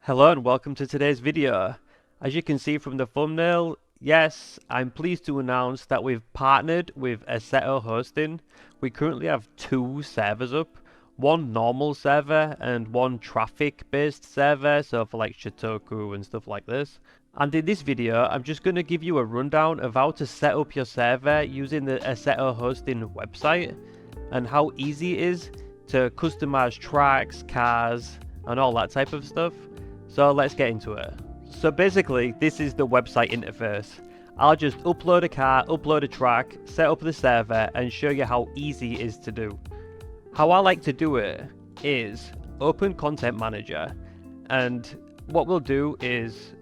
Hello and welcome to today's video. As you can see from the thumbnail, yes, I'm pleased to announce that we've partnered with Assetto Hosting. We currently have two servers up, one normal server and one traffic based server, so for like Shitoku and stuff like this. And in this video, I'm just going to give you a rundown of how to set up your server using the Assetto Hosting website and how easy it is to customize tracks, cars, and all that type of stuff. So let's get into it. So basically, this is the website interface. I'll just upload a car, upload a track, set up the server, and show you how easy it is to do. How I like to do it is open Content Manager, and what we'll do is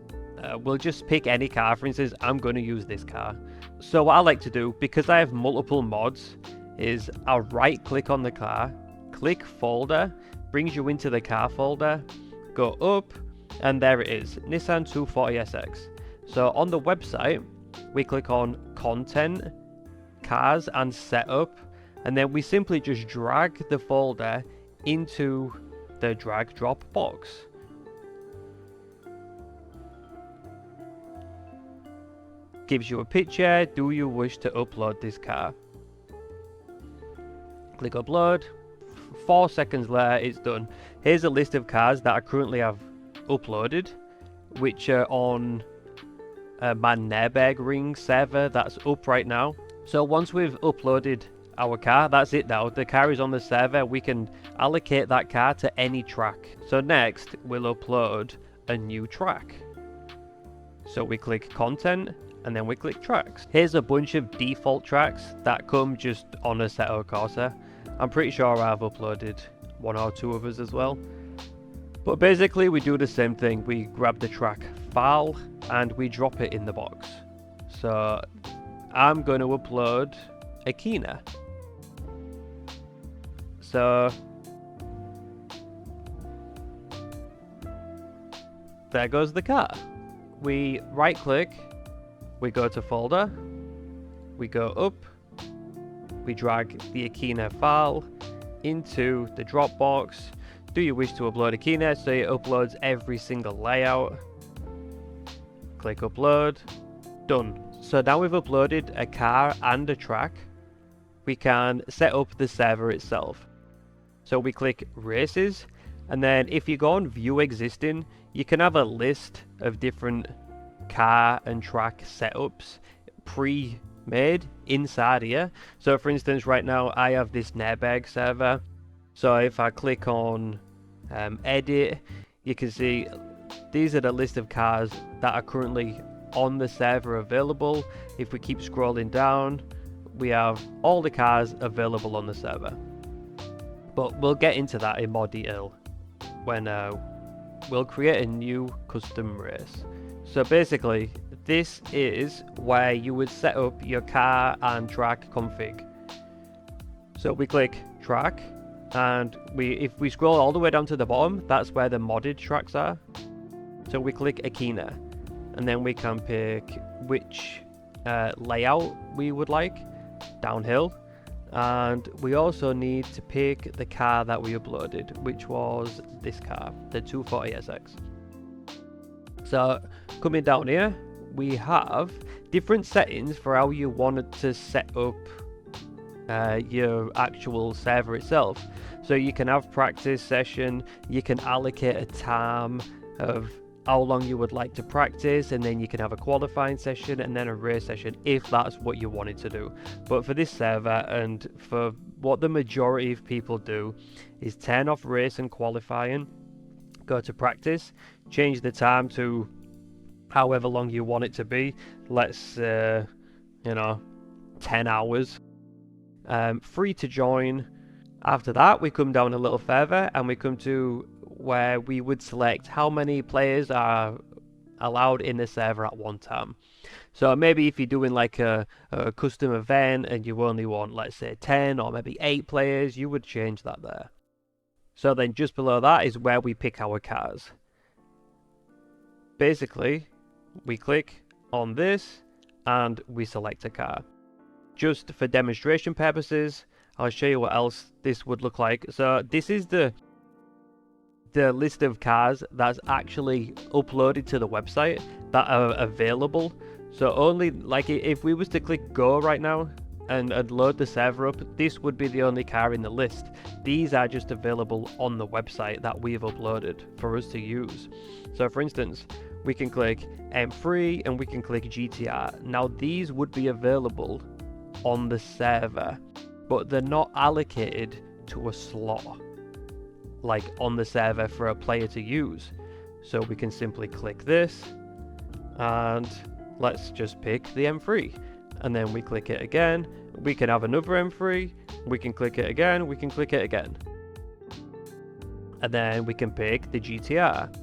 we'll just pick any car. For instance, I'm going to use this car. So what I like to do, because I have multiple mods, is I'll right click on the car, click folder, brings you into the car folder, go up, and there it is, Nissan 240SX. So on the website, we click on Content, Cars and Setup, and then we simply just drag the folder into the drag drop box. Gives you a picture, do you wish to upload this car? Click upload, 4 seconds later it's done. Here's a list of cars that I currently have uploaded, which are on my Nürburgring server that's up right now. So once we've uploaded our car, that's it now. The car is on the server. We can allocate that car to any track. So next we'll upload a new track. So we click content and then we click tracks. Here's a bunch of default tracks that come just on Assetto CORSAIR. I'm pretty sure I've uploaded one or two others as well. But basically we do the same thing. We grab the track file and we drop it in the box. So I'm going to upload a Kina. So there goes the car. We right click, we go to folder, we go up, we drag the Akina file into the Dropbox. Do you wish to upload Akina? So it uploads every single layout. Click upload, done. So now we've uploaded a car and a track. We can set up the server itself. So we click races, and then if you go on view existing, you can have a list of different car and track setups pre-made inside here. So for instance, right now I have this Nürburgring server. So if I click on edit, you can see these are the list of cars that are currently on the server available. If we keep scrolling down, we have all the cars available on the server. But we'll get into that in more detail when we'll create a new custom race. So basically, this is where you would set up your car and track config. So we click track, and if we scroll all the way down to the bottom, that's where the modded tracks are. So we click Akina, and then we can pick which layout we would like, downhill, and we also need to pick the car that we uploaded, which was this car, the 240SX. So coming down here, we have different settings for how you want to set up your actual server itself. So you can have practice session, you can allocate a time of how long you would like to practice, and then you can have a qualifying session and then a race session if that's what you wanted to do. But for this server, and for what the majority of people do, is turn off race and qualifying, go to practice, change the time to however long you want it to be. Let's 10 hours. Free to join. After that, we come down a little further and we come to where we would select how many players are allowed in the server at one time. So maybe if you're doing like a custom event and you only want, let's say 10 or maybe 8 players, you would change that there. So then just below that is where we pick our cars. Basically, we click on this and we select a car. Just for demonstration purposes, I'll show you what else this would look like. So this is the the list of cars that's actually uploaded to the website that are available. So only, like, if we was to click go right now and load the server up, this would be the only car in the list. These are just available on the website that we've uploaded for us to use. So for instance, we can click M3 and we can click GTR. Now these would be available on the server, but they're not allocated to a slot like on the server for a player to use. So we can simply click this and let's just pick the M3, and then we click it again. We can have another M3, we can click it again, we can click it again, and then we can pick the GTR.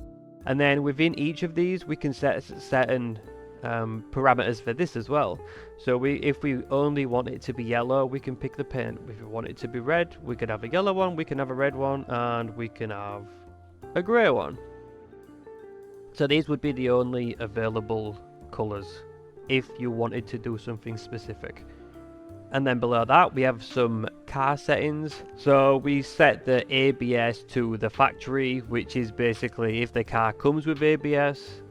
And then within each of these we can set certain parameters for this as well. So if we only want it to be yellow, we can pick the paint. If we want it to be red, we can have a yellow one, we can have a red one, and we can have a grey one. So these would be the only available colours if you wanted to do something specific. And then below that we have some car settings. So we set the ABS to the factory, which is basically if the car comes with ABS,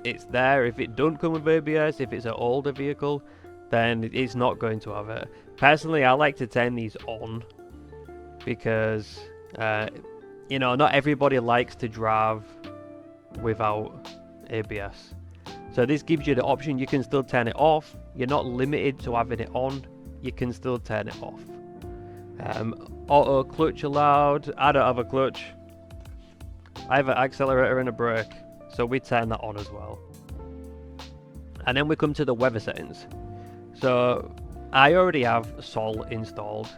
it's there. If it don't come with ABS, if it's an older vehicle, then it's not going to have it. Personally, I like to turn these on because you know, not everybody likes to drive without ABS. So this gives you the option. You can still turn it off. You're not limited to having it on. You can still turn it off. Auto clutch allowed. I don't have a clutch. I have an accelerator and a brake, so we turn that on as well. And then we come to the weather settings. So I already have Sol installed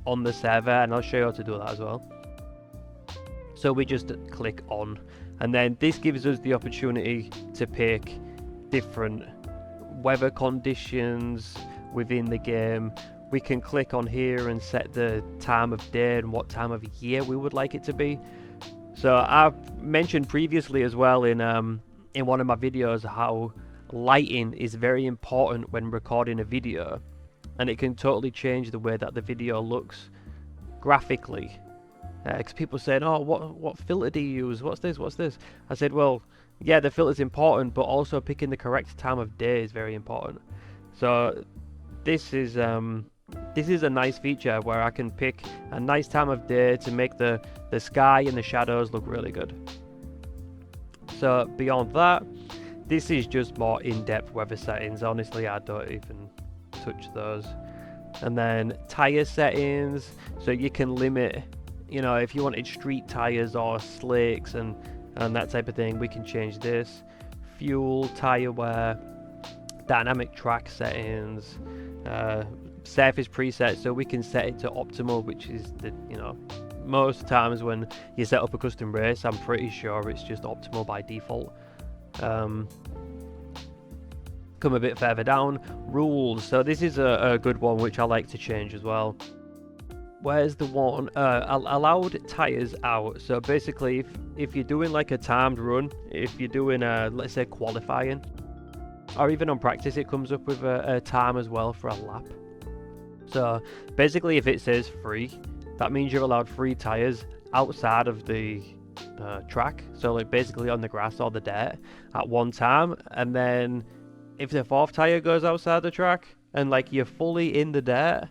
on the server, and I'll show you how to do that as well. So we just click on, and then this gives us the opportunity to pick different weather conditions within the game. We can click on here and set the time of day and what time of year we would like it to be. So I've mentioned previously as well in one of my videos how lighting is very important when recording a video, and it can totally change the way that the video looks graphically. Because people saying, oh, what filter do you use? What's this? I said, well, yeah, the filter's important, but also picking the correct time of day is very important. So this is a nice feature where I can pick a nice time of day to make the sky and the shadows look really good. So beyond that, this is just more in-depth weather settings. Honestly, I don't even touch those. And then tire settings, so you can limit, you know, if you wanted street tires or slicks and that type of thing, we can change this. Fuel, tire wear, dynamic track settings, surface preset, so we can set it to optimal, which is the, you know, most times when you set up a custom race, I'm pretty sure it's just optimal by default. Come a bit further down, rules. So this is a good one which I like to change as well. Where's the one? Allowed tires out. So basically, if you're doing like a timed run, if you're doing let's say qualifying, or even on practice, it comes up with a time as well for a lap. So basically, if it says free, that means you're allowed free tires outside of the track. So like basically on the grass or the dirt at one time, and then if the fourth tire goes outside the track and like you're fully in the dirt,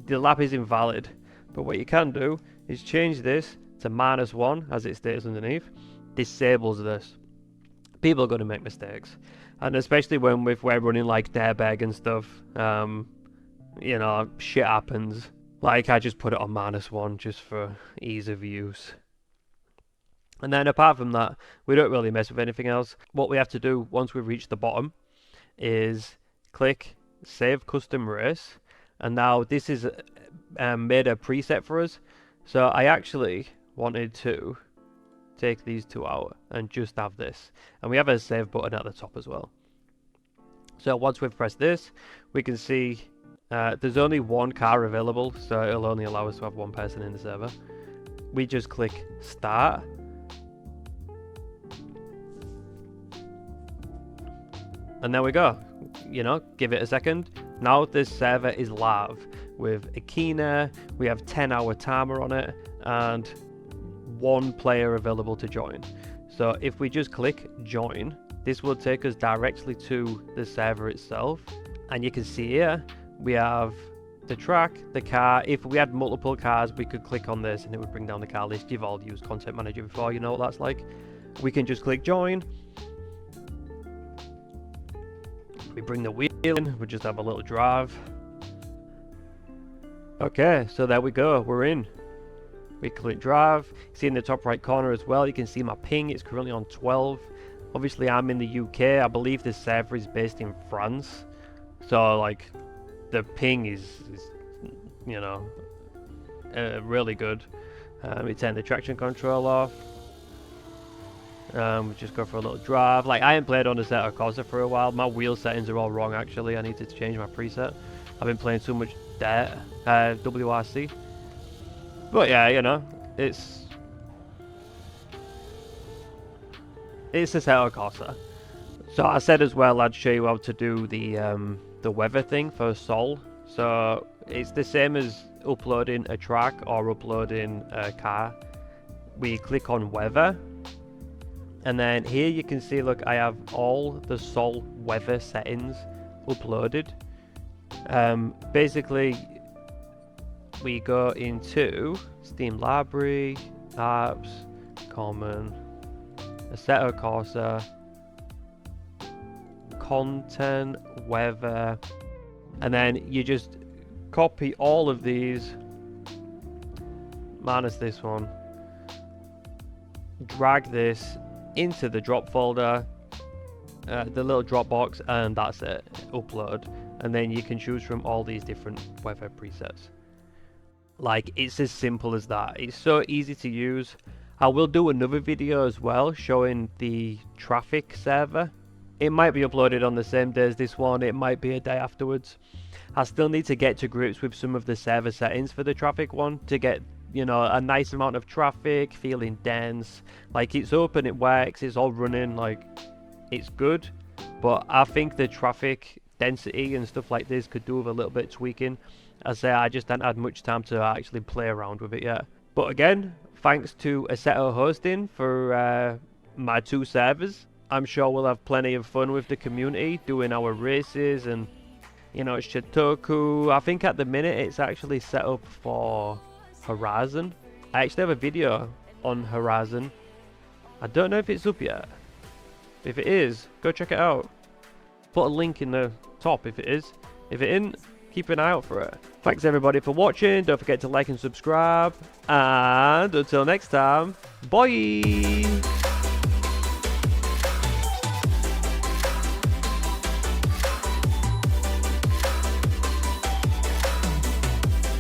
the lap is invalid. But what you can do is change this to -1 as it states underneath. Disables this. People are going to make mistakes, and especially when we're running like Darebag and stuff, you know, shit happens. Like I just put it on -1 just for ease of use. And then apart from that, we don't really mess with anything else. What we have to do once we've reached the bottom is click Save Custom Race. And now this is made a preset for us. So I actually wanted to take these two out and just have this. And we have a save button at the top as well. So once we've pressed this, we can see there's only one car available. So it'll only allow us to have one person in the server. We just click Start. And there we go. You know, give it a second. Now this server is live with a keyner. We have 10-hour timer on it, and one player available to join. So if we just click join, this will take us directly to the server itself. And you can see here, we have the track, the car. If we had multiple cars, we could click on this and it would bring down the car list. You've all used Content Manager before, you know what that's like. We can just click join. We bring the wheel in, we just have a little drive. Okay, so there we go, we're in. We click drive. See in the top right corner as well, you can see my ping, it's currently on 12. Obviously I'm in the UK, I believe this server is based in France. So like, the ping is you know, really good. We turn the traction control off. We just go for a little drive. Like, I ain't played on Assetto Corsa for a while. My wheel settings are all wrong actually. I need to change my preset. I've been playing so much Dirt, WRC. But yeah, you know, it's Assetto Corsa. So I said as well I'd show you how to do the weather thing for Sol. So it's the same as uploading a track or uploading a car. We click on weather. And then here you can see, look, I have all the Sol weather settings uploaded. Basically, we go into Steam Library, Apps, Common, Assetto Corsa, Content, Weather, and then you just copy all of these, minus this one, drag this into the drop folder, the little drop box, and that's it, upload. And then you can choose from all these different weather presets. Like, it's as simple as that. It's so easy to use. I will do another video as well showing the traffic server. It might be uploaded on the same day as this one, it might be a day afterwards. I still need to get to grips with some of the server settings for the traffic one to get, you know, a nice amount of traffic, feeling dense. Like, it's open, it works, it's all running, like, it's good. But I think the traffic density and stuff like this could do with a little bit of tweaking. As I say, I just haven't had much time to actually play around with it yet. But again, thanks to Assetto Hosting for my 2 servers. I'm sure we'll have plenty of fun with the community, doing our races and, you know, Shitoku. I think at the minute it's actually set up for Horizon. I actually have a video on Horizon. I don't know if it's up yet. If it is, go check it out. Put a link in the top if it is. If it isn't, keep an eye out for it. Thanks everybody for watching. Don't forget to like and subscribe. And until next time, bye!